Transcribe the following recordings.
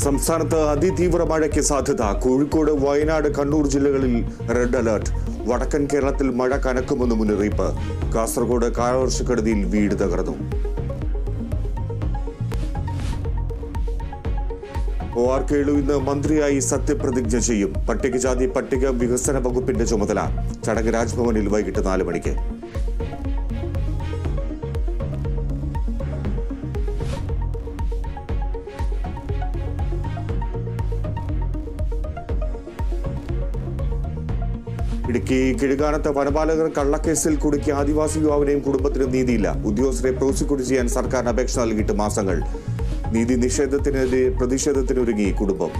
സംസ്ഥാനത്ത് അതിതീവ്ര മഴയ്ക്ക് സാധ്യത. കോഴിക്കോട്, വയനാട്, കണ്ണൂർ ജില്ലകളിൽ റെഡ് അലർട്ട്. വടക്കൻ കേരളത്തിൽ മഴ കനക്കുമെന്ന് മുന്നറിയിപ്പ്. കാസർഗോഡ് കാലവർഷക്കെടുതിയിൽ വീട് തകർന്നു. OR കേളു ഇന്ന് മന്ത്രിയായി സത്യപ്രതിജ്ഞ ചെയ്യും. പട്ടികജാതി പട്ടിക വികസന വകുപ്പിന്റെ ചുമതല. ചടങ്ങ് രാജ്ഭവനിൽ വൈകിട്ട് 4 മണിക്ക്. ഇടുക്കി കിഴുകാനത്ത് വനപാലകർ കള്ളക്കേസിൽ കുടുക്കിയ ആദിവാസി യുവാവിനെയും കുടുംബത്തിനും നീതിയില്ല. ഉദ്യോഗസ്ഥരെ പ്രോസിക്യൂട്ട് ചെയ്യാൻ സർക്കാരിന് അപേക്ഷ നൽകിയിട്ട് മാസങ്ങൾ. നീതി നിഷേധത്തിനെതിരെ പ്രതിഷേധത്തിനൊരുങ്ങി കുടുംബം.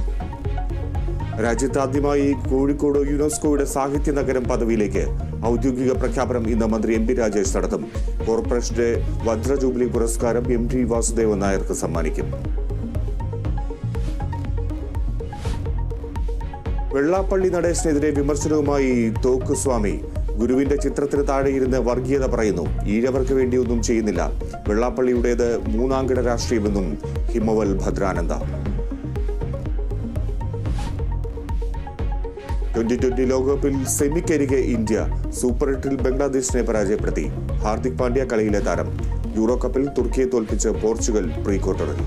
രാജ്യത്താദ്യമായി കോഴിക്കോട് യുനെസ്കോയുടെ സാഹിത്യ നഗരം പദവിയിലേക്ക്. ഔദ്യോഗിക പ്രഖ്യാപനം ഇന്ന് മന്ത്രി MP രാജേഷ് നടത്തും. കോർപ്പറേഷന്റെ വജ്ര ജൂബിലി പുരസ്കാരം MT വാസുദേവൻ നായർക്ക് സമ്മാനിക്കും. വെള്ളാപ്പള്ളി നടേശനെതിരെ വിമർശനവുമായി തോക്ക് സ്വാമി. ഗുരുവിന്റെ ചിത്രത്തിന് താഴെയിരുന്ന് വർഗീയത പറയുന്നു. ഈഴവർക്ക് വേണ്ടിയൊന്നും ചെയ്യുന്നില്ല. വെള്ളാപ്പള്ളിയുടേത് മൂന്നാംകിട രാഷ്ട്രീയമെന്നും ഹിമവൽ ഭദ്രാനന്ദ. 2020 ലോകകപ്പിൽ സെമിക്കരികെ ഇന്ത്യ. സൂപ്പർ 8-ൽ ബംഗ്ലാദേശിനെ പരാജയപ്പെടുത്തി. ഹാർദിക് പാണ്ഡ്യ കളിയിലെ താരം. യൂറോ കപ്പിൽ തുർക്കിയെ തോൽപ്പിച്ച് പോർച്ചുഗൽ പ്രീ ക്വാർട്ടറിൽ.